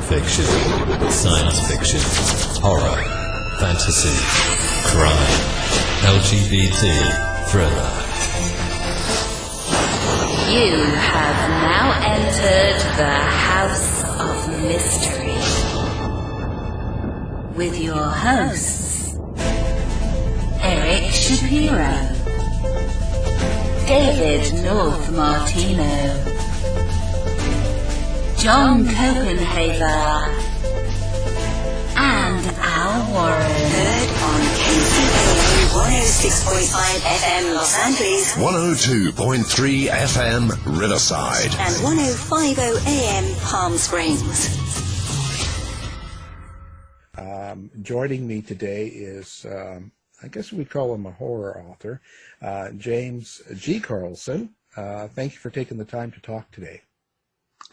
fiction, science fiction, horror, fantasy, crime, LGBT, thriller. You have now entered the House of Mystery with your hosts, Eric Shapiro, David North Martino, John Copenhaver, and Al Warren. Heard on KCAA 106.5 FM Los Angeles, 102.3 FM Riverside, and 105.0 AM Palm Springs. Joining me today is, I guess we call him a horror author, James G. Carlson. Thank you for taking the time to talk today.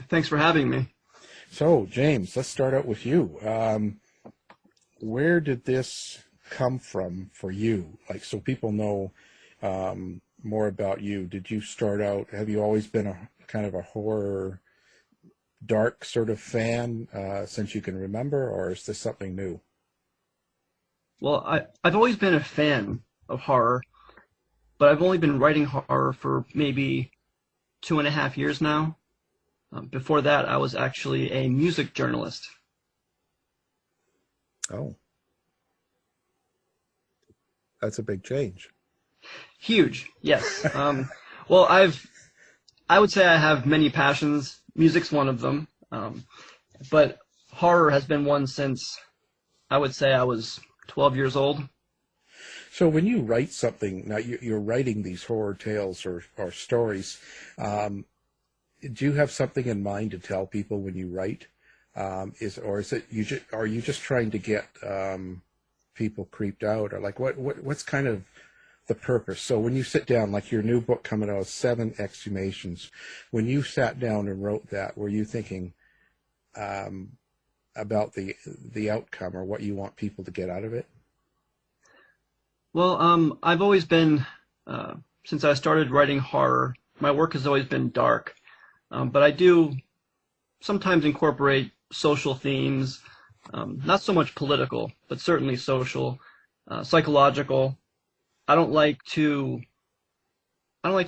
Thanks for having me. So, James, let's start out with you. Where did this come from for you? Like, so people know more about you. Did you start out, have you always been a kind of a horror, dark sort of fan since you can remember, or is this something new? Well, I've always been a fan of horror, but I've only been writing horror for maybe 2.5 years now. Before that, I was actually a music journalist. Oh. That's a big change. Huge, yes. Well, I would say I have many passions. Music's one of them. But horror has been one since, I would say, I was 12 years old. So when you write something, now you're writing these horror tales or stories, do you have something in mind to tell people when you write? Are you just trying to get people creeped out, or like what's kind of the purpose? So when you sit down, like your new book coming out, 7 Exhumations, when you sat down and wrote that, were you thinking about the outcome or what you want people to get out of it? Well, I've always been, since I started writing horror, my work has always been dark. But I do sometimes incorporate social themes, not so much political, but certainly social, psychological. I don't like to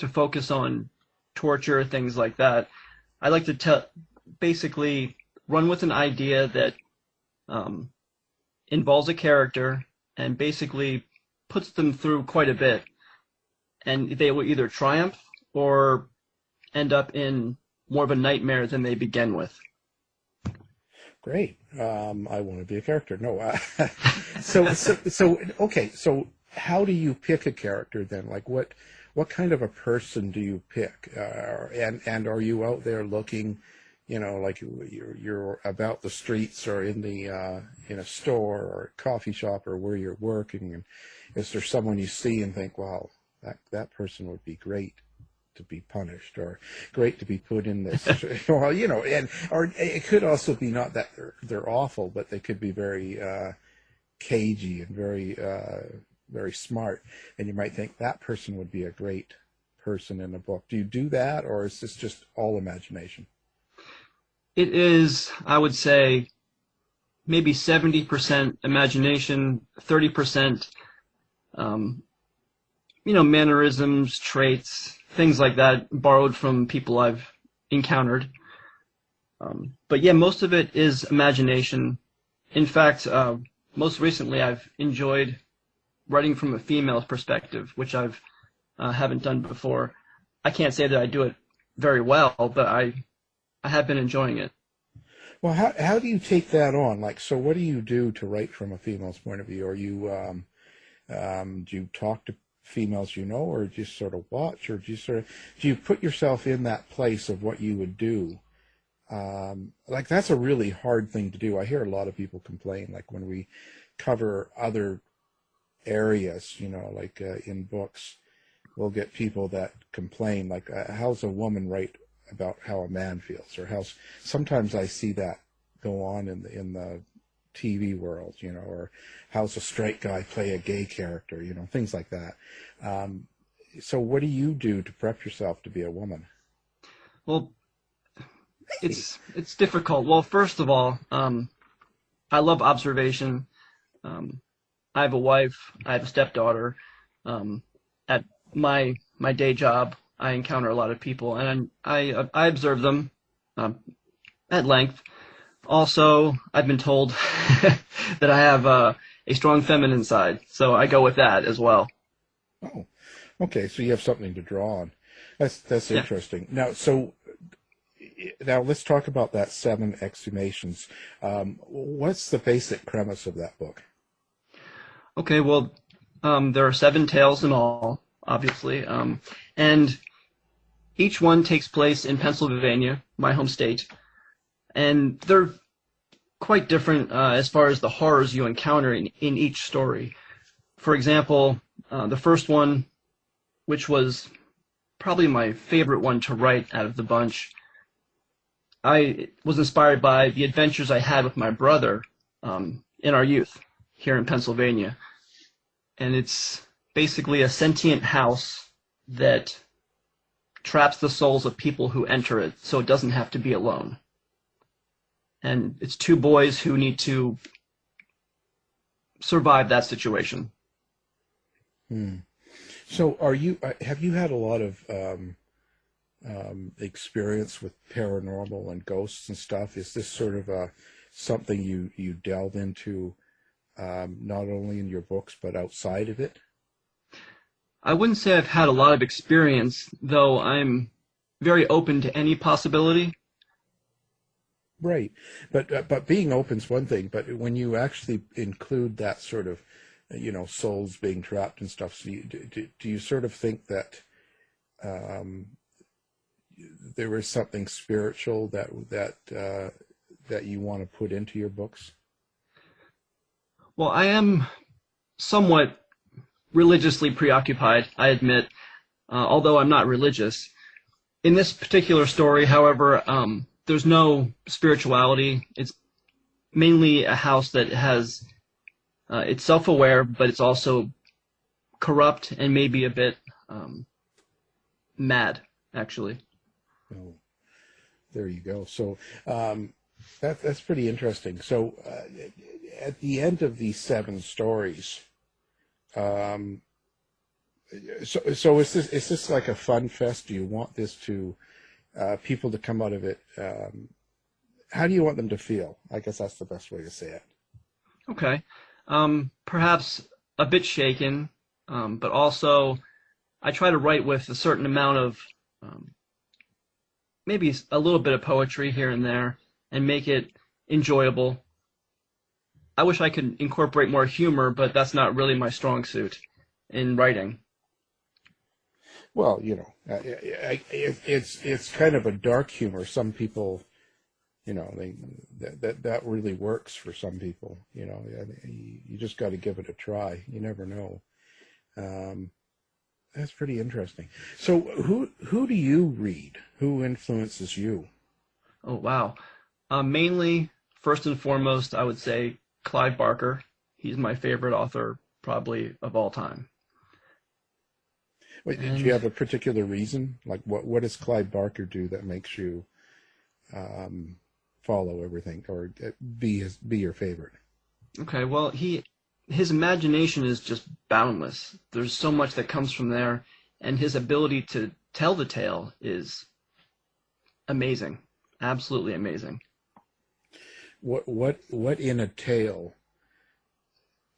focus on torture, things like that. I like to basically run with an idea that involves a character and basically puts them through quite a bit, and they will either triumph or end up in more of a nightmare than they begin with. Great. I want to be a character. No. Okay. So how do you pick a character then? Like what kind of a person do you pick? And are you out there looking, like you're about the streets or in a store or a coffee shop or where you're working, and is there someone you see and think, wow, that person would be great to be punished, or great to be put in this? Well, or it could also be not that they're awful, but they could be very cagey and very very smart, and you might think that person would be a great person in a book. Do you do that, or is this just all imagination? It is, I would say, maybe 70% imagination, 30% mannerisms, traits, things like that, borrowed from people I've encountered. But yeah, most of it is imagination. In fact, most recently I've enjoyed writing from a female's perspective, which I've haven't done before. I can't say that I do it very well, but I have been enjoying it. Well, how do you take that on? Like, so what do you do to write from a female's point of view? Are you do you talk to females or do you sort of watch, or do you put yourself in that place of what you would do? Like, that's a really hard thing to do. I hear a lot of people complain, like when we cover other areas, like in books, we'll get people that complain, like, how's a woman write about how a man feels, or sometimes I see that go on in the TV world, or how's a straight guy play a gay character, things like that. So what do you do to prep yourself to be a woman? Well, It's difficult. Well, first of all, I love observation. I have a wife. I have a stepdaughter. At my day job, I encounter a lot of people, and I observe them at length. Also, I've been told that I have a strong feminine side, so I go with that as well. Oh, okay. So you have something to draw on. That's Yeah. interesting. Now let's talk about that 7 exhumations. What's the basic premise of that book? Okay, well, there are 7 tales in all, obviously, and each one takes place in Pennsylvania, my home state, and they're quite different as far as the horrors you encounter in each story. For example, the first one, which was probably my favorite one to write out of the bunch, I was inspired by the adventures I had with my brother in our youth here in Pennsylvania. And it's basically a sentient house that traps the souls of people who enter it, so it doesn't have to be alone. And it's 2 boys who need to survive that situation. So have you had a lot of experience with paranormal and ghosts and stuff? Is this sort of something you delve into not only in your books but outside of it? I wouldn't say I've had a lot of experience, though I'm very open to any possibility. Right, but being open's one thing, but when you actually include that sort of, souls being trapped and stuff, so do you sort of think that there is something spiritual that you want to put into your books? Well, I am somewhat religiously preoccupied, I admit, although I'm not religious. In this particular story, however, there's no spirituality. It's mainly a house that has, it's self-aware, but it's also corrupt and maybe a bit mad, actually. Oh, there you go. So that's pretty interesting. So at the end of these 7 stories, so is this like a fun fest? Do you want this to people to come out of it? How do you want them to feel? I guess that's the best way to say it. Okay. Perhaps a bit shaken, but also I try to write with a certain amount of maybe a little bit of poetry here and there and make it enjoyable. I wish I could incorporate more humor, but that's not really my strong suit in writing. Well, it's kind of a dark humor. Some people, that really works for some people. You just got to give it a try. You never know. That's pretty interesting. So, who do you read? Who influences you? Oh, wow. Mainly, first and foremost, I would say Clive Barker. He's my favorite author, probably of all time. Wait, did you have a particular reason? Like, what does Clive Barker do that makes you follow everything or be your favorite? Okay, well, his imagination is just boundless. There's so much that comes from there, and his ability to tell the tale is amazing, absolutely amazing. What in a tale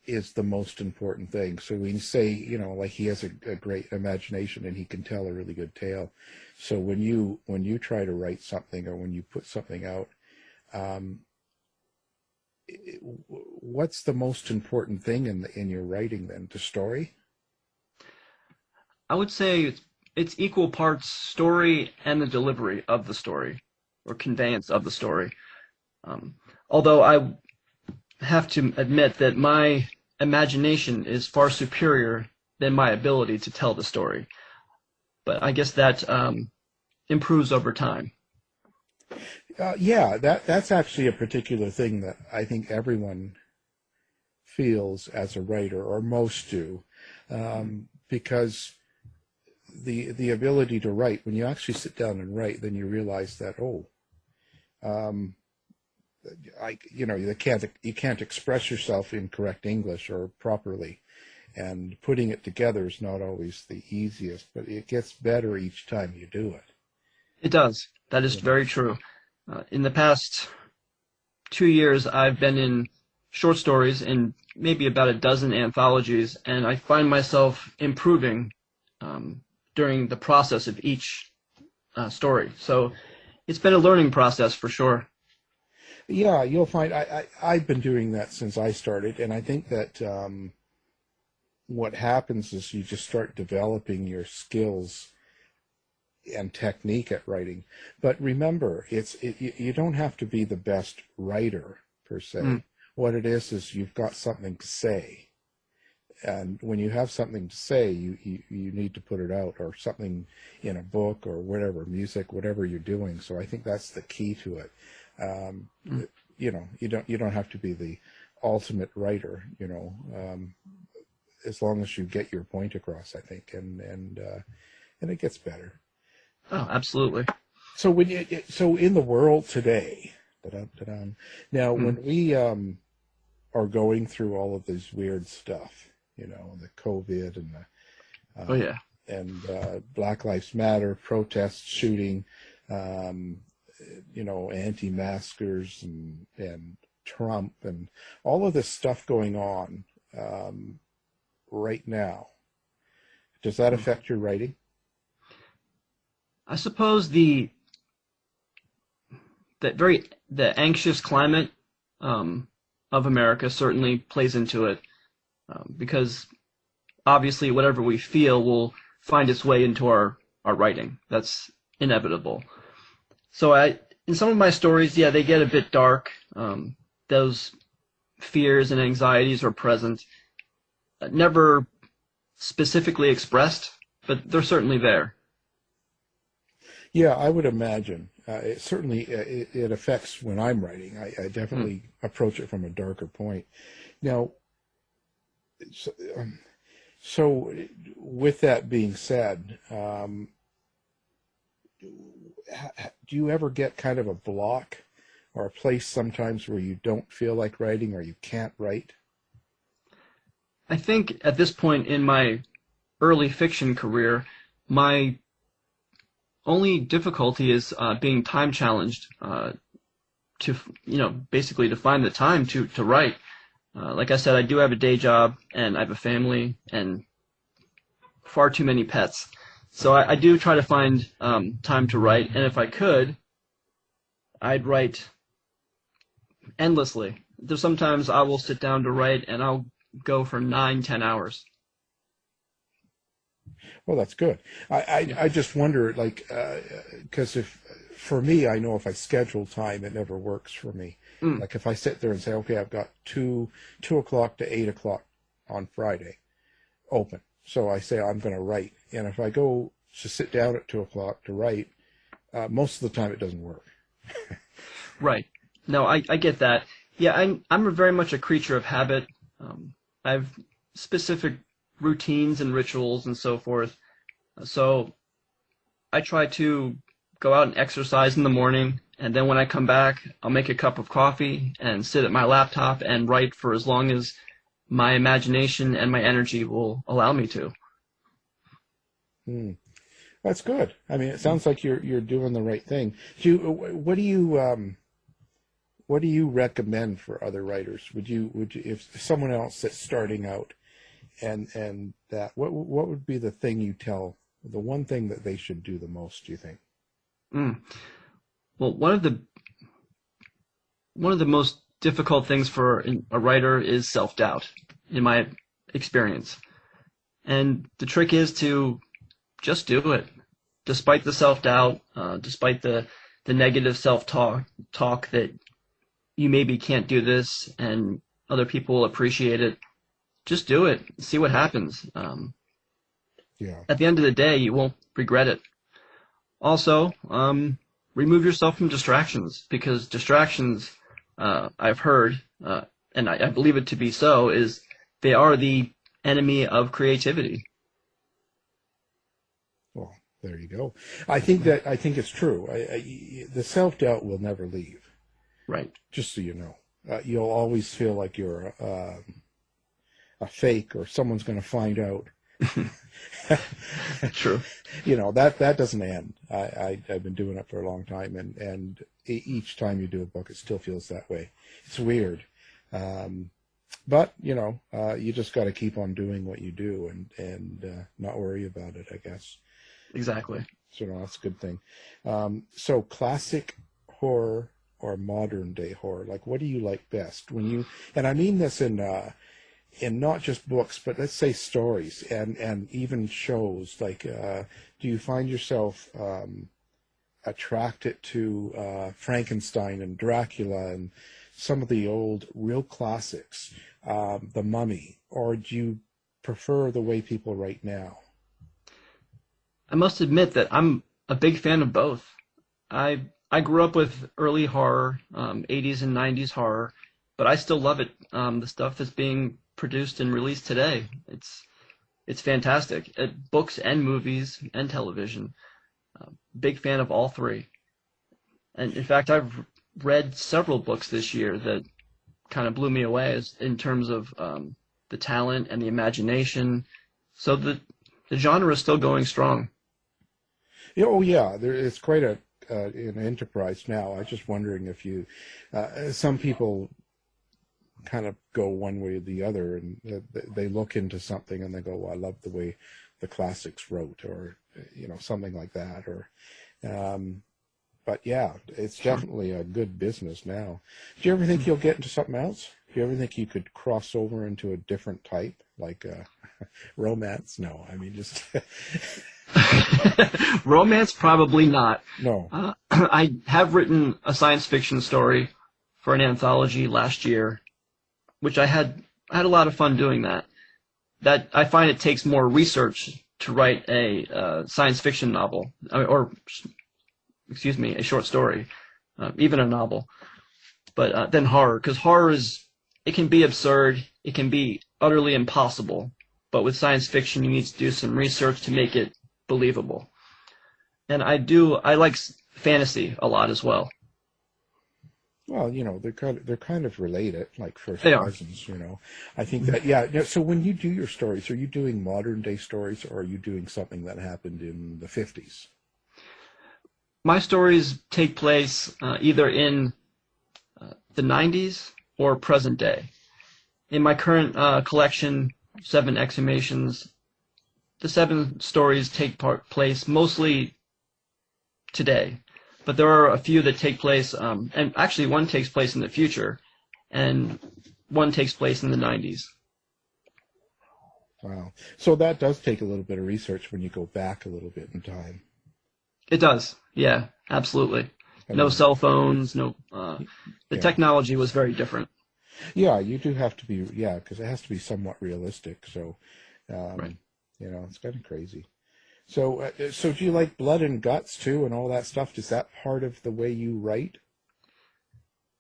is the most important thing? So we say, like he has a great imagination and he can tell a really good tale. So when you try to write something or when you put something out, what's the most important thing in your writing then? The story? I would say it's equal parts story and the delivery of the story or conveyance of the story. Although I have to admit that my imagination is far superior than my ability to tell the story. But I guess that improves over time. That's actually a particular thing that I think everyone feels as a writer, or most do, because the ability to write, when you actually sit down and write, then you realize that, you can't express yourself in correct English or properly, and putting it together is not always the easiest, but it gets better each time you do it. It does. That is very true. In the past 2 years, I've been in short stories in maybe about a dozen anthologies, and I find myself improving during the process of each story. So it's been a learning process for sure. Yeah, you'll find I've been doing that since I started, and I think that what happens is you just start developing your skills and technique at writing. But remember, you don't have to be the best writer per se. What it is you've got something to say, and when you have something to say, you need to put it out, or something in a book or whatever, music, whatever you're doing. So I think that's the key to it. You don't have to be the ultimate writer, as long as you get your point across, I think, and it gets better. Oh, absolutely. So so in the world today, now when we are going through all of this weird stuff, the COVID and the and Black Lives Matter protests, shooting, anti-maskers and Trump and all of this stuff going on right now, does that affect your writing? I suppose the anxious climate of America certainly plays into it, because obviously whatever we feel will find its way into our writing. That's inevitable. So in some of my stories, they get a bit dark. Those fears and anxieties are present, never specifically expressed, but they're certainly there. Yeah, I would imagine. It certainly it affects when I'm writing. I definitely approach it from a darker point. Now, so with that being said, do you ever get kind of a block or a place sometimes where you don't feel like writing or you can't write? I think at this point in my early fiction career, my only difficulty is being time challenged to basically to find the time to write. Like I said, I do have a day job and I have a family and far too many pets. So I do try to find time to write, and if I could, I'd write endlessly. There's sometimes I will sit down to write and I'll go for 9-10 hours. Well, that's good. I just wonder, because for me, I know if I schedule time, it never works for me. Like if I sit there and say, okay, I've got 2 o'clock to 8 o'clock on Friday open. So I say I'm going to write. And if I go to sit down at 2 o'clock to write, most of the time it doesn't work. Right. No, I get that. Yeah, I'm very much a creature of habit. I have specific routines and rituals and so forth. So I try to go out and exercise in the morning, and then when I come back, I'll make a cup of coffee and sit at my laptop and write for as long as my imagination and my energy will allow me to. That's good. I mean, it sounds like you're doing the right thing. What do you recommend for other writers? Would you if someone else that's starting out and that what would be the thing you tell, the one thing that they should do the most, do you think? Well, one of the most difficult things for a writer is self-doubt, in my experience. And the trick is to just do it, despite the self-doubt, despite the negative self-talk that you maybe can't do this and other people will appreciate it. Just do it. See what happens. At the end of the day, you won't regret it. Also, remove yourself from distractions, because distractions, I've heard, and I believe it to be so, is they are the enemy of creativity. Well, There you go. I think it's true. The self-doubt will never leave. Right. Just so you know, you'll always feel like you're a fake, or someone's going to find out. True. That doesn't end. I've been doing it for a long time, and each time you do a book, it still feels that way. It's weird, but you just got to keep on doing what you do, and not worry about it, I guess. Exactly. So that's a good thing. So classic horror or modern day horror, like what do you like best and I mean this in not just books, but let's say stories and even shows, like do you find yourself attracted to Frankenstein and Dracula and some of the old real classics, The Mummy, or do you prefer the way people write now? I must admit that I'm a big fan of both. I grew up with early horror, 80s and 90s horror, but I still love it. The stuff that's being produced and released today, it's fantastic. Books and movies and television. Big fan of all three. And in fact, I've read several books this year that kind of blew me away in terms of the talent and the imagination. So the genre is still going strong. Yeah, oh yeah, it's quite an enterprise now. I was just wondering if you, some people kind of go one way or the other, and they look into something and they go, well, I love the way the classics wrote, or something like that, or but yeah, it's definitely a good business now. Do you ever think you'll get into something else? Do you ever think you could cross over into a different type, like romance? No, I mean just romance, probably not. No. I have written a science fiction story for an anthology last year, which I had a lot of fun doing that. That I find it takes more research to write a science fiction novel, or excuse me, a short story, even a novel, but then horror, because horror it can be absurd, it can be utterly impossible, but with science fiction you need to do some research to make it believable. And I like fantasy a lot as well. Well, they're kind of related, like first They are. cousins. I think that, yeah. So when you do your stories, are you doing modern day stories, or are you doing something that happened in the 50s? My stories take place either in the 90s or present day. In my current collection, 7 Exhumations, the 7 stories take place mostly today. But there are a few that take place, and actually one takes place in the future, and one takes place in the 90s. Wow. So that does take a little bit of research when you go back a little bit in time. It does, yeah, absolutely. No cell phones, the technology was very different. Yeah, you do have to be, because it has to be somewhat realistic. So, Right. It's kind of crazy. So do you like blood and guts too, and all that stuff? Is that part of the way you write?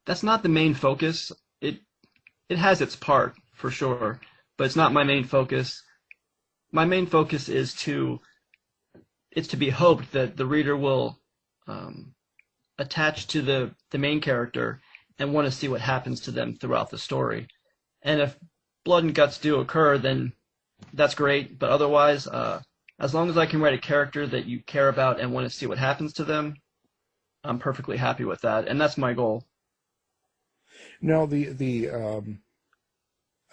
That's not the main focus. It has its part for sure, but it's not my main focus. My main focus is it's to be hoped that the reader will attach to the main character and want to see what happens to them throughout the story. And if blood and guts do occur, then that's great. But otherwise, as long as I can write a character that you care about and want to see what happens to them, I'm perfectly happy with that, and that's my goal. Now, the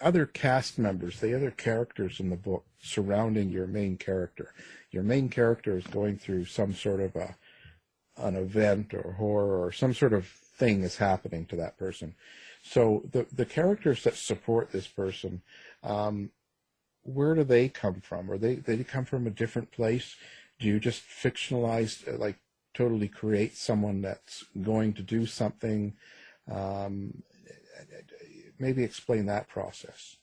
other cast members, the other characters in the book surrounding your main character. Your main character is going through some sort of an event or horror, or some sort of thing is happening to that person. So the characters that support this person, where do they come from? Or they come from a different place? Do you just fictionalize, like totally create someone that's going to do something? Maybe explain that process.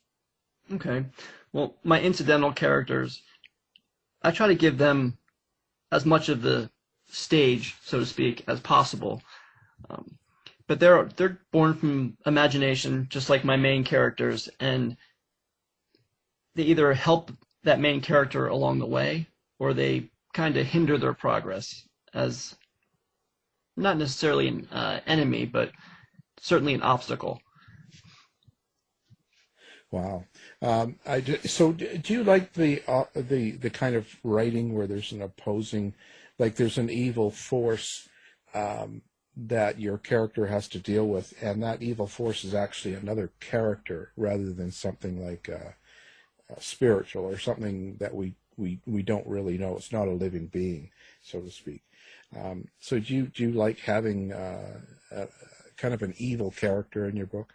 Okay. Well, my incidental characters, I try to give them as much of the stage, so to speak, as possible. But they're born from imagination, just like my main characters, and they either help that main character along the way, or they kind of hinder their progress as not necessarily an enemy, but certainly an obstacle. Wow. So do you like the kind of writing where there's an opposing, like there's an evil force that your character has to deal with, and that evil force is actually another character rather than something like spiritual or something that we don't really know. It's not a living being, so to speak. So do you like having kind of an evil character in your book?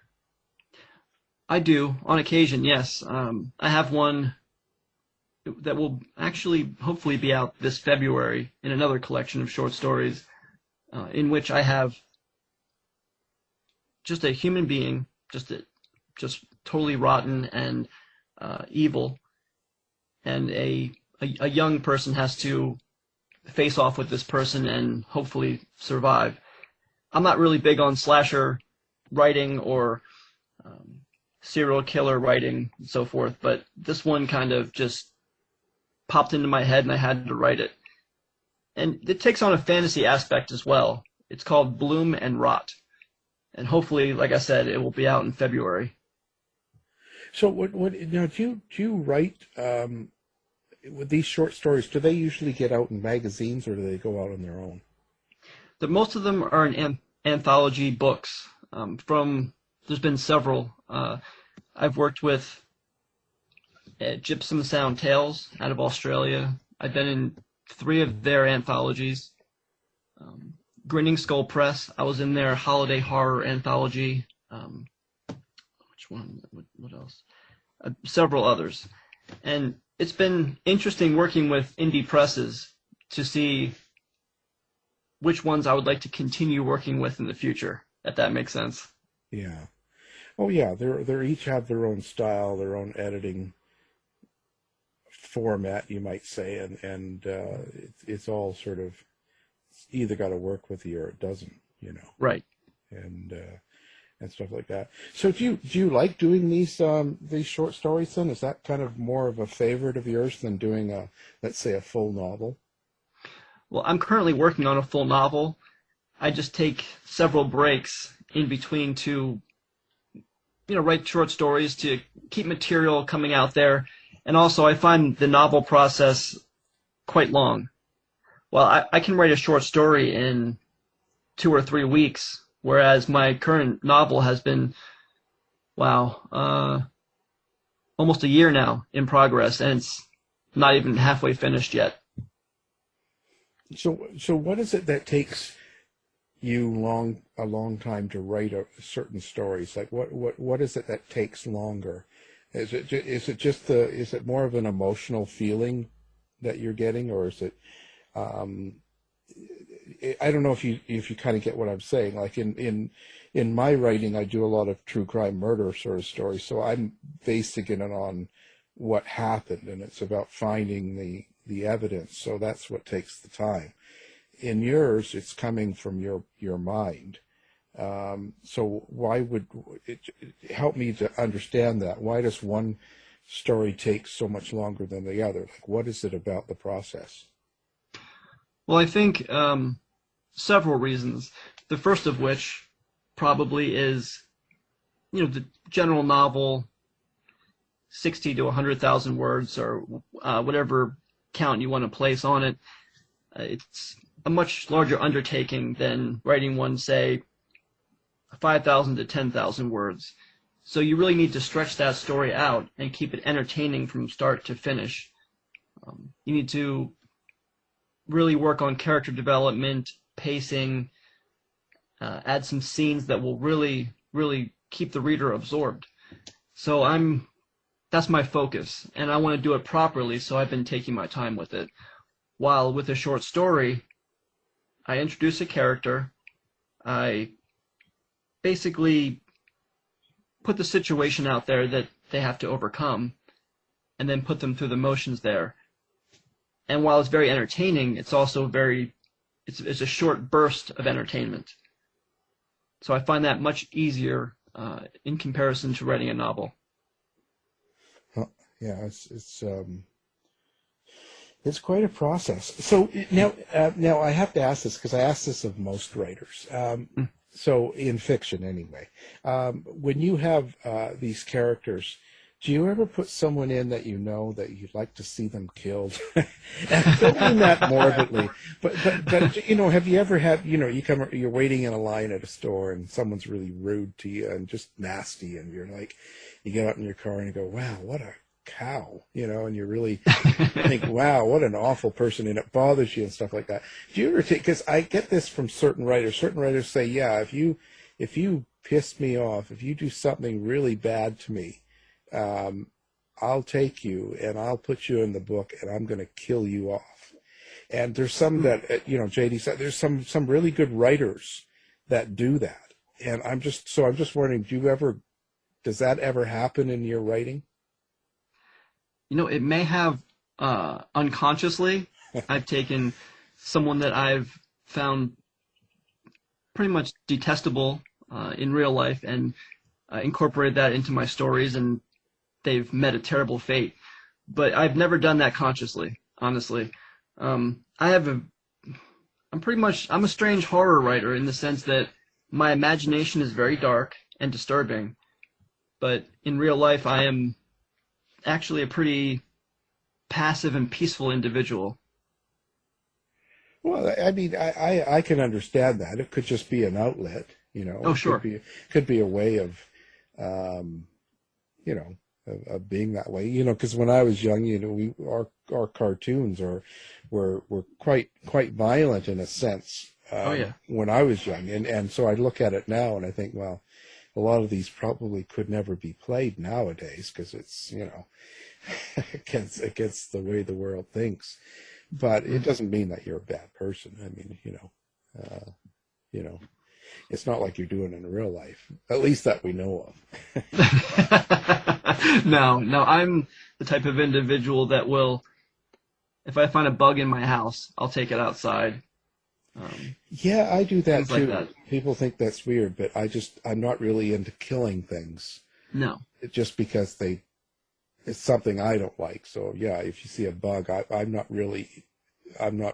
I do, on occasion, yes. I have one that will actually hopefully be out this February in another collection of short stories, in which I have just a human being, just totally rotten and evil, and a young person has to face off with this person and hopefully survive. I'm not really big on slasher writing or serial killer writing and so forth, but this one kind of just popped into my head and I had to write it. And it takes on a fantasy aspect as well. It's called Bloom and Rot. And hopefully, like I said, it will be out in February. So what now, do you write with these short stories, do they usually get out in magazines or do they go out on their own? Most of them are in anthology books. There's been several. I've worked with Gypsum Sound Tales out of Australia. I've been in 3 of their anthologies. Grinning Skull Press, I was in their holiday horror anthology. Which one? What else? Several others. And it's been interesting working with indie presses to see which ones I would like to continue working with in the future, if that makes sense. Yeah. Oh yeah, they're each have their own style, their own editing format, you might say, and it's all sort of either got to work with you or it doesn't, you know. Right. And stuff like that. So do you like doing these short stories then? Is that kind of more of a favorite of yours than doing let's say a full novel? Well, I'm currently working on a full novel. I just take several breaks in between to write short stories to keep material coming out there. And also I find the novel process quite long. Well, I can write a short story in 2 or 3 weeks, whereas my current novel has been, almost a year now in progress, and it's not even halfway finished yet. So what is it that takes you a long time to write certain stories? Like what is it that takes longer? Is it more of an emotional feeling that you're getting, or is it I don't know if you kind of get what I'm saying. Like in my writing, I do a lot of true crime murder sort of stories, so I'm basing it on what happened, and it's about finding the evidence. So that's what takes the time. In yours, it's coming from your mind. So why would it help me to understand that? Why does one story take so much longer than the other? Like, what is it about the process? Well, I think several reasons. The first of which probably is, the general novel, 60 to 100,000 words, or whatever count you want to place on it. It's a much larger undertaking than writing one, say, 5,000 to 10,000 words. So you really need to stretch that story out and keep it entertaining from start to finish. You need to really work on character development, pacing, add some scenes that will really, really keep the reader absorbed. So that's my focus, and I want to do it properly, so I've been taking my time with it. While with a short story, I introduce a character, I basically put the situation out there that they have to overcome, and then put them through the motions there. And while it's very entertaining, it's also it's a short burst of entertainment. So I find that much easier in comparison to writing a novel. Yeah, it's It's quite a process. So now I have to ask this because I ask this of most writers. So in fiction, anyway, when you have these characters, do you ever put someone in that you know that you'd like to see them killed? And I don't mean that morbidly, but have you ever had you're waiting in a line at a store and someone's really rude to you and just nasty, and you're like, you get out in your car and you go, wow, what a cow, and you really think, wow, what an awful person, and it bothers you and stuff like that. Do you ever take, because I get this from certain writers say, yeah, if you piss me off, if you do something really bad to me, I'll take you and I'll put you in the book and I'm going to kill you off. And there's some that, JD said, there's some really good writers that do that. And I'm just wondering, does that ever happen in your writing? It may have unconsciously. I've taken someone that I've found pretty much detestable in real life and incorporated that into my stories, and they've met a terrible fate. But I've never done that consciously, honestly. I'm a strange horror writer in the sense that my imagination is very dark and disturbing, but in real life I am actually a pretty passive and peaceful individual. Well, I mean, I can understand that. It could just be an outlet, Oh, sure. Could be a way of, of being that way. Because when I was young, our cartoons were quite violent in a sense. Oh yeah. When I was young, and so I look at it now and I think, well, a lot of these probably could never be played nowadays because it's against the way the world thinks. But it doesn't mean that you're a bad person. I mean, it's not like you're doing it in real life, at least that we know of. No, I'm the type of individual that will, if I find a bug in my house, I'll take it outside. Yeah, I do that too. Like that. People think that's weird, but I'm not really into killing things. No. Just because it's something I don't like. So yeah, if you see a bug, I'm not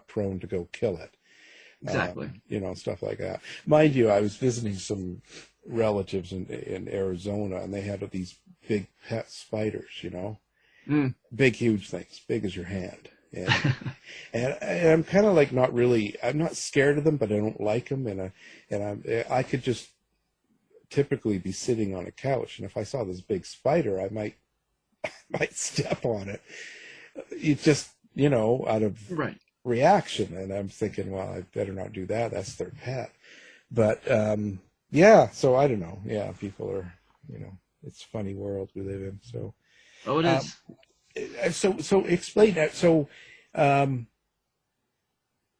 prone to go kill it. Exactly. Stuff like that. Mind you, I was visiting some relatives in Arizona, and they had these big pet spiders, big, huge things, big as your hand. And I'm kind of like I'm not scared of them, but I don't like them. And I could just typically be sitting on a couch, and if I saw this big spider, I might step on it. It's just, out of reaction. And I'm thinking, well, I better not do that. That's their pet. But, yeah, so I don't know. Yeah, people are, it's a funny world we live in. So, oh, it is. So explain that. So,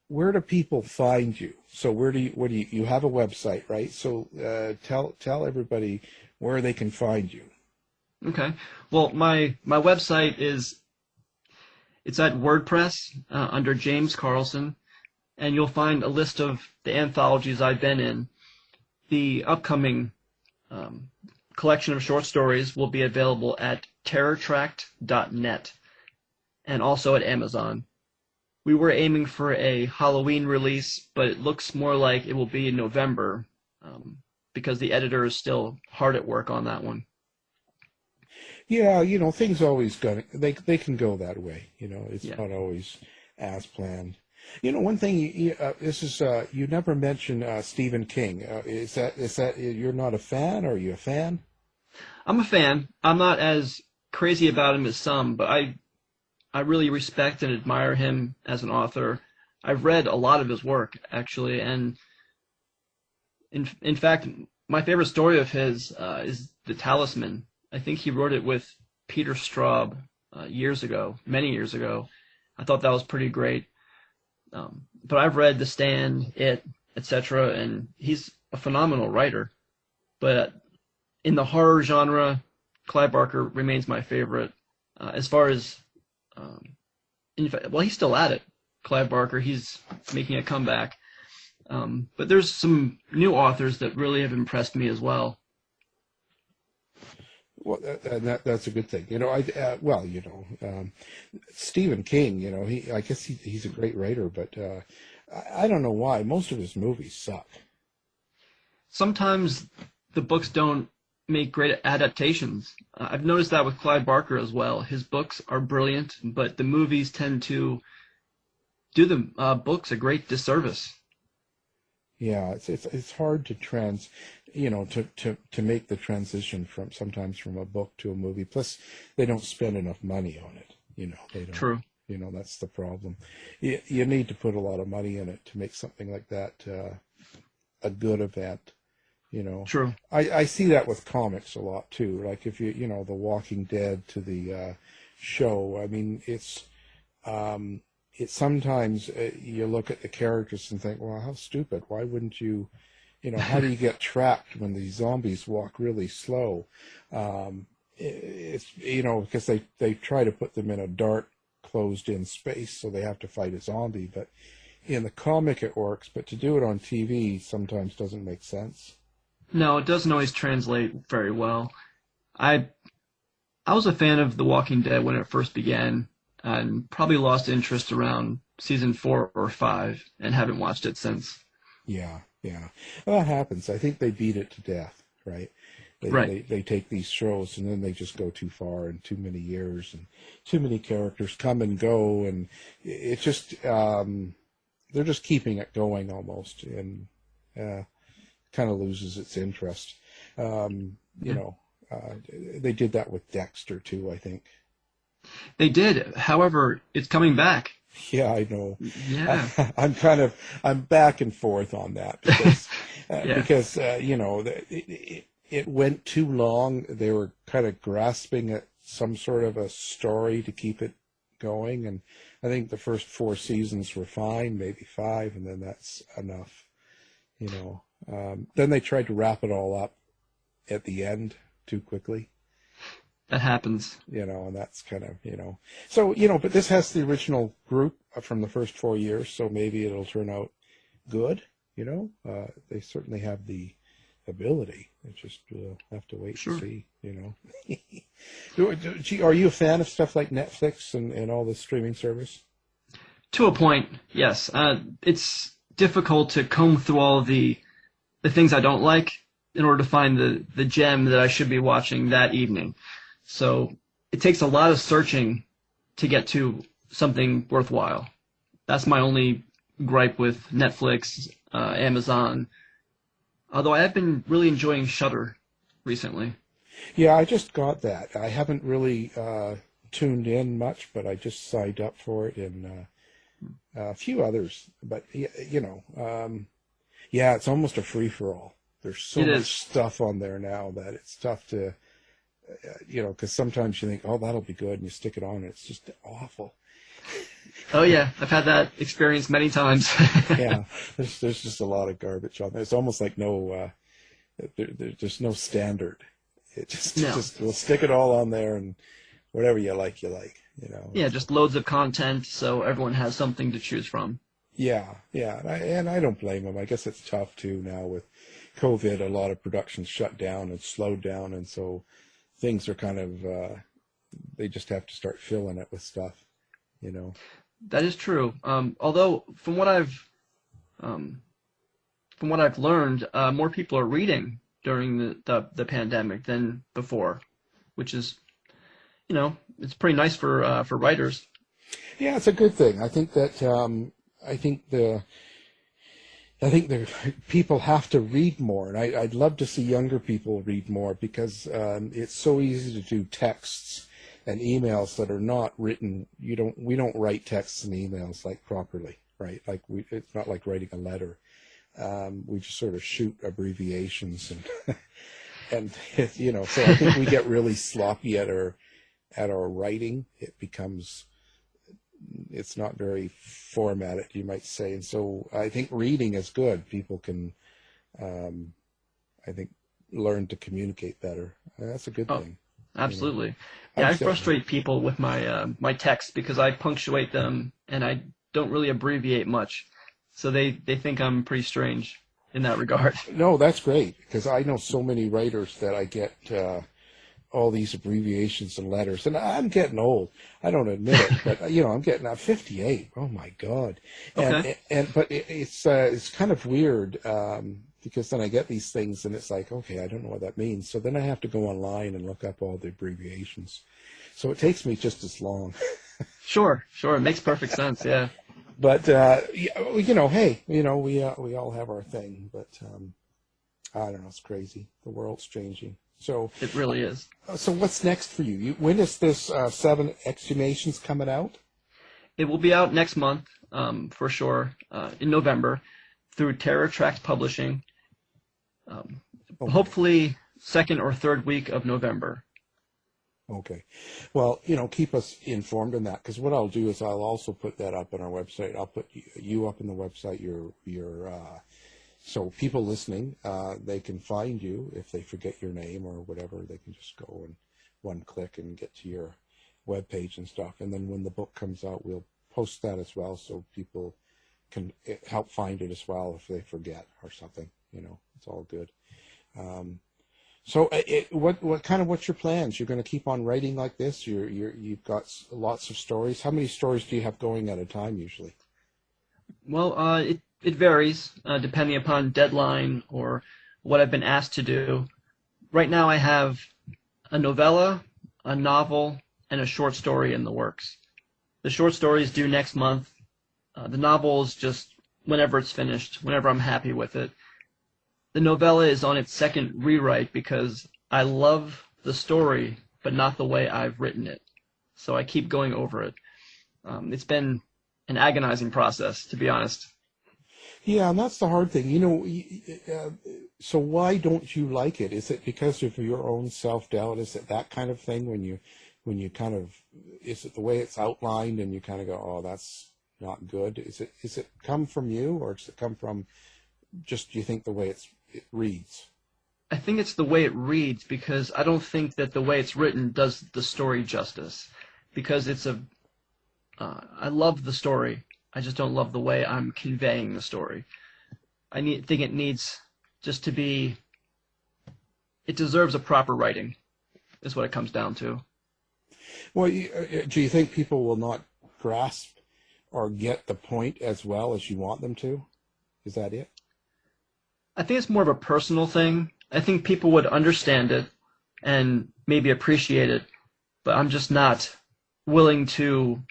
where do people find you? So you have a website, right? So, tell everybody where they can find you. Okay. Well, my website it's at WordPress under James Carlson, and you'll find a list of the anthologies I've been in. The upcoming collection of short stories will be available at terrortract.net and also at Amazon. We were aiming for a Halloween release, but it looks more like it will be in November because the editor is still hard at work on that one. Yeah, things always they can go that way. It's not always as planned. One thing you never mentioned Stephen King. Is that you're not a fan? Or are you a fan? I'm a fan. I'm not as crazy about him as some, but I really respect and admire him as an author. I've read a lot of his work actually, and in fact, my favorite story of his is The Talisman. I think he wrote it with Peter Straub many years ago. I thought that was pretty great. But I've read The Stand, It, etc., and he's a phenomenal writer. But in the horror genre, Clive Barker remains my favorite. As far as, in fact, well, he's still at it. Clive Barker, he's making a comeback. But there's some new authors that really have impressed me as well. Well, and that's a good thing. Stephen King, I guess he's a great writer, but I don't know why. Most of his movies suck. Sometimes the books don't make great adaptations. I've noticed that with Clive Barker as well. His books are brilliant, but the movies tend to do the books a great disservice. Yeah, it's hard to to make the transition sometimes from a book to a movie. Plus, they don't spend enough money on it. They don't. True. That's the problem. You need to put a lot of money in it to make something like that a good event. True. I see that with comics a lot too. Like if The Walking Dead to the show. I mean, it's sometimes you look at the characters and think, well, how stupid. Why wouldn't you, how do you get trapped when these zombies walk really slow? It's, because they try to put them in a dark, closed-in space, so they have to fight a zombie. But in the comic it works, but to do it on TV sometimes doesn't make sense. No, it doesn't always translate very well. I was a fan of The Walking Dead when it first began, and probably lost interest around season 4 or 5 and haven't watched it since. Yeah. Well, that happens. I think they beat it to death, right? They take these shows and then they just go too far and too many years and too many characters come and go, and it just they're just keeping it going almost, and kind of loses its interest. They did that with Dexter too, I think. They did. However, it's coming back. Yeah, I know. Yeah. I'm back and forth on that because, it went too long. They were kind of grasping at some sort of a story to keep it going. And I think the first 4 seasons were fine, maybe 5, and then that's enough, Then they tried to wrap it all up at the end too quickly. That happens. And that's kind of, So, but this has the original group from the first 4 years, so maybe it'll turn out good, They certainly have the ability. It's just we'll have to wait Sure. to see, Are you a fan of stuff like Netflix and all the streaming service? To a point, yes. It's difficult to comb through all the things I don't like in order to find the gem that I should be watching that evening. So it takes a lot of searching to get to something worthwhile. That's my only gripe with Netflix, Amazon. Although I have been really enjoying Shudder recently. Yeah, I just got that. I haven't really tuned in much, but I just signed up for it, and a few others. But, it's almost a free-for-all. There's so much stuff on there now that it's tough to... because sometimes you think, oh, that'll be good, and you stick it on, and it's just awful. Oh, yeah. I've had that experience many times. Yeah. There's just a lot of garbage on there. It's almost like there's no standard. It just we'll stick it all on there, and whatever you like. Yeah, just loads of content, so everyone has something to choose from. Yeah. And I don't blame them. I guess it's tough, too, now with COVID. A lot of productions shut down and slowed down, and so... things are kind of, they just have to start filling it with stuff, That is true. Although from what I've learned, more people are reading during the pandemic than before, which is, it's pretty nice for writers. Yeah, it's a good thing. I think that, I think the people have to read more, and I'd love to see younger people read more because it's so easy to do texts and emails that are not written. We don't write texts and emails like properly, right? Like it's not like writing a letter. We just sort of shoot abbreviations and So I think we get really sloppy at our writing. It becomes. It's not very formatted, you might say. And so I think reading is good. People can, I think, learn to communicate better. That's a good thing. Absolutely. Yeah, I frustrate people with my texts because I punctuate them and I don't really abbreviate much. So they think I'm pretty strange in that regard. No, that's great because I know so many writers that I get all these abbreviations and letters, and I'm getting old. I don't admit it, but I'm getting 58. Oh my God! Okay. But it's kind of weird because then I get these things, and it's like, okay, I don't know what that means. So then I have to go online and look up all the abbreviations. So it takes me just as long. Sure. It makes perfect sense. Yeah. But hey, we all have our thing. But I don't know. It's crazy. The world's changing. So It really is. So what's next for you? When is this 7 Exhumations coming out? It will be out next month, for sure, in November, through Tract Publishing. Hopefully, second or third week of November. Okay. Well, keep us informed on that, because what I'll do is I'll also put that up on our website. I'll put you up on the website, so people listening, they can find you. If they forget your name or whatever, they can just go and one click and get to your webpage and stuff. And then when the book comes out, we'll post that as well, so people can help find it as well if they forget or something. It's all good. So what's your plans? You're going to keep on writing like this? You've got lots of stories. How many stories do you have going at a time usually? Well, it varies depending upon deadline or what I've been asked to do. Right now I have a novella, a novel, and a short story in the works. The short story is due next month. The novel is just whenever it's finished, whenever I'm happy with it. The novella is on its second rewrite because I love the story, but not the way I've written it. So I keep going over it. It's been an agonizing process, to be honest. Yeah, and that's the hard thing. So why don't you like it? Is it because of your own self-doubt? Is it that kind of thing when you kind of, is it the way it's outlined and you kind of go, oh, that's not good? Is it come from you, or does it come from just, do you think, the way it reads? I think it's the way it reads, because I don't think that the way it's written does the story justice. Because I love the story. I just don't love the way I'm conveying the story. Think it needs just to be, it deserves a proper writing, is what it comes down to. Well, do you think people will not grasp or get the point as well as you want them to? Is that it? I think it's more of a personal thing. I think people would understand it and maybe appreciate it, but I'm just not willing to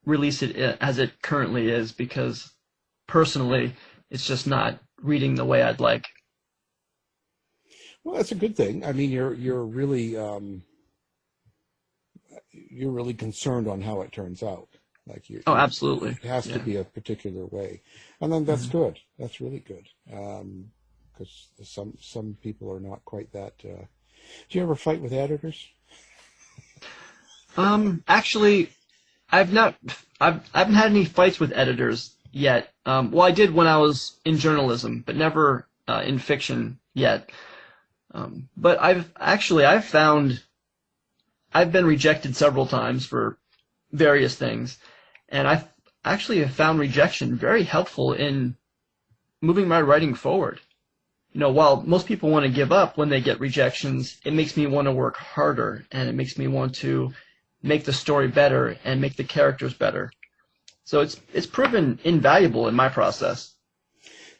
release it as it currently is, because personally it's just not reading the way I'd like. Well, that's a good thing. I mean, you're really concerned on how it turns out. Oh, absolutely. It has to be a particular way, and then that's good. That's really good, because some people are not quite that. Do you ever fight with editors? Actually, I haven't had any fights with editors yet. Well, I did when I was in journalism, but never in fiction yet. But I've found I've been rejected several times for various things, and I actually have found rejection very helpful in moving my writing forward. While most people want to give up when they get rejections, it makes me want to work harder, and it makes me want to make the story better and make the characters better. So it's proven invaluable in my process.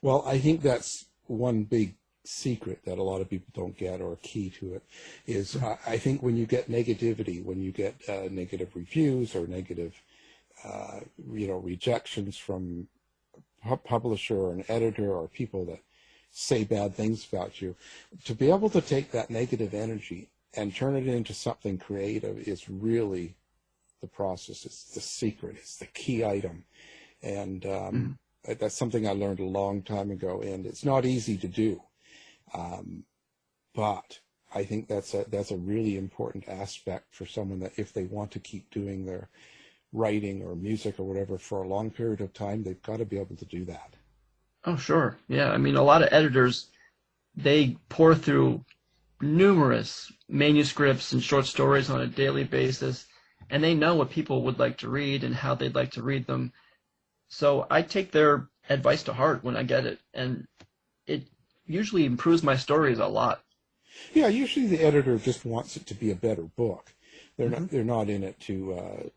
Well, I think that's one big secret that a lot of people don't get, or key to it, is I think when you get negativity, when you get negative reviews or negative rejections from a publisher or an editor or people that say bad things about you, to be able to take that negative energy and turn it into something creative is really the process. It's the secret. It's the key item. And that's something I learned a long time ago, and it's not easy to do. But I think that's a really important aspect for someone, that if they want to keep doing their writing or music or whatever for a long period of time, they've got to be able to do that. Oh, sure. Yeah, I mean, a lot of editors, they pour through numerous manuscripts and short stories on a daily basis, and they know what people would like to read and how they'd like to read them. So I take their advice to heart when I get it, and it usually improves my stories a lot. Yeah, usually the editor just wants it to be a better book. They're not in it to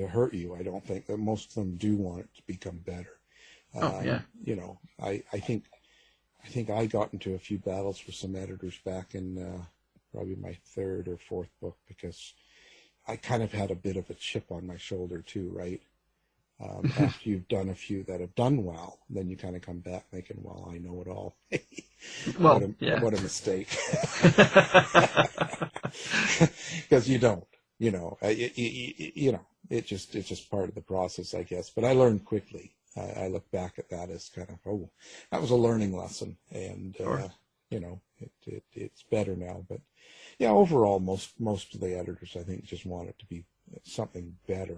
hurt you. I don't think that most of them do want it to become better. You know, I think I got into a few battles with some editors back in probably my third or fourth book, because I kind of had a bit of a chip on my shoulder too, right? After you've done a few that have done well, then you kind of come back thinking, well, I know it all. Well, what a mistake. Because you don't, you know, it's just part of the process, I guess. But I learned quickly. I look back at that as kind of, oh, that was a learning lesson, and sure. You know, it's better now. But yeah, overall, most of the editors, I think, just want it to be something better.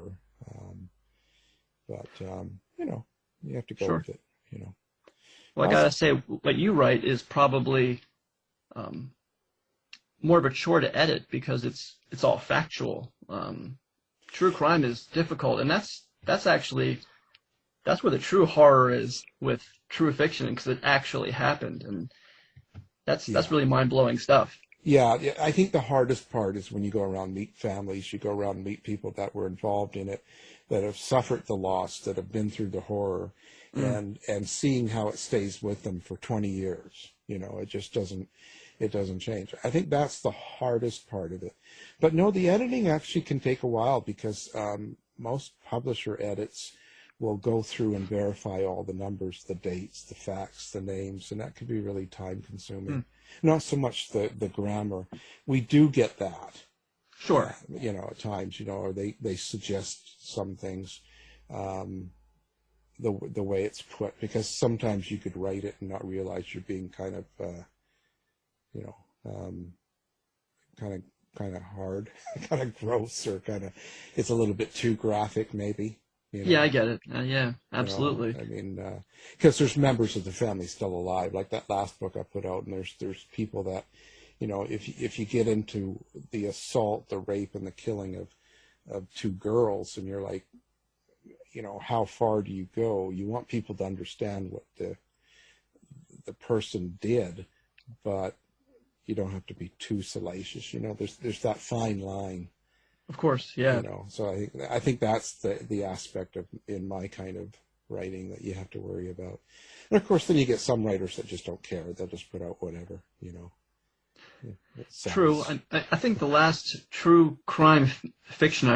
But you know, you have to go Sure. with it. You know. Well, I gotta say, what you write is probably more of a chore to edit, because it's all factual. True crime is difficult, and that's where the true horror is with true fiction, because it actually happened, and that's really mind-blowing stuff. Yeah, I think the hardest part is when you go around, meet families, you go around and meet people that were involved in it, that have suffered the loss, that have been through the horror, and seeing how it stays with them for 20 years. You know, it just doesn't change. I think that's the hardest part of it. But no, the editing actually can take a while, because most publisher edits will go through and verify all the numbers, the dates, the facts, the names, and that can be really time consuming. Not so much the grammar. We do get that. Sure. You know, at times, you know, or they suggest some things, the way it's put, because sometimes you could write it and not realize you're being kind of, you know, kind of hard, kind of gross, or kind of, it's a little bit too graphic, maybe. You know? Yeah, I get it. Yeah, absolutely. You know, I mean, because there's members of the family still alive, like that last book I put out, and there's people that, you know, if you get into the assault, the rape, and the killing of two girls, and you're like, you know, how far do you go? You want people to understand what the person did, but you don't have to be too salacious. You know, there's that fine line. Of course, yeah. You know, so I think that's the aspect of in my kind of writing that you have to worry about. And of course, then you get some writers that just don't care; they'll just put out whatever. You know. True. I think the last true crime nonfiction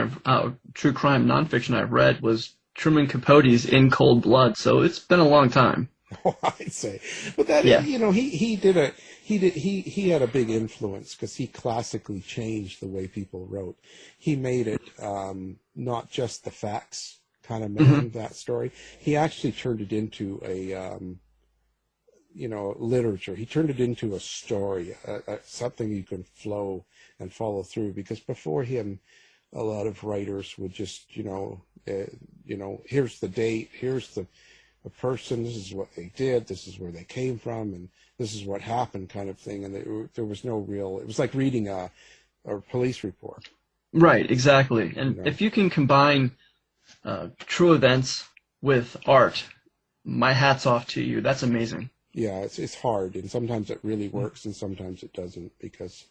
I've read was Truman Capote's In Cold Blood. So it's been a long time. Oh, I'd say, but that you know, he had a big influence, because he classically changed the way people wrote. He made it not just the facts kind of man, that story. He actually turned it into a you know, literature. He turned it into a story, something you can flow and follow through. Because before him, a lot of writers would just, you know, here's the date, here's the person, this is what they did, this is where they came from, and this is what happened, kind of thing. And there was no real. It was like reading a police report. Right, exactly. And you know, if you can combine true events with art, my hat's off to you. That's amazing. Yeah, it's hard, and sometimes it really works, and sometimes it doesn't, because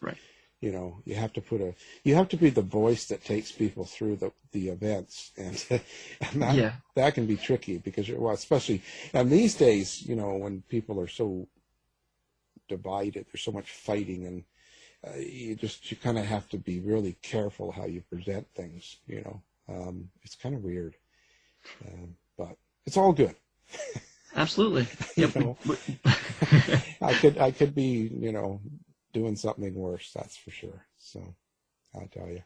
you know, you have to be the voice that takes people through the events, and that can be tricky, because especially and these days, you know, when people are so divided, there's so much fighting, and you kind of have to be really careful how you present things. You know, it's kind of weird, but it's all good. Absolutely. Yep. You know, I could be, you know, doing something worse, that's for sure. So I'll tell you.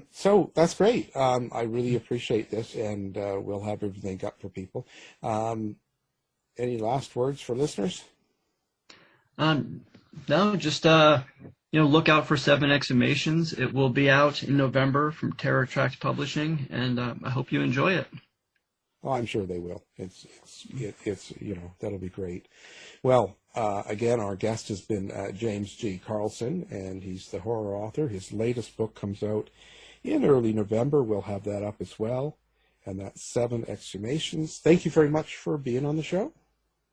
So that's great. I really appreciate this, and we'll have everything up for people. Any last words for listeners? No, just you know, look out for 7 Exhumations. It will be out in November from Tract Publishing, and I hope you enjoy it. Oh, I'm sure they will. It's you know, that'll be great. Well, again, our guest has been James G. Carlson, and he's the horror author. His latest book comes out in early November. We'll have that up as well, and that's 7 Exhumations. Thank you very much for being on the show.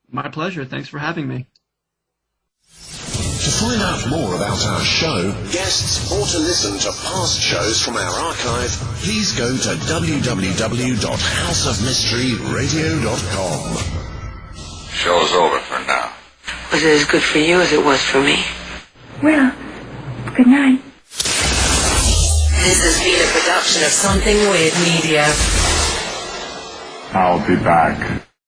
My pleasure. Thanks for having me. To find out more about our show, guests, or to listen to past shows from our archive, please go to www.houseofmysteryradio.com. Show's over for now. Was it as good for you as it was for me? Well, good night. This has been a production of Something Weird Media. I'll be back.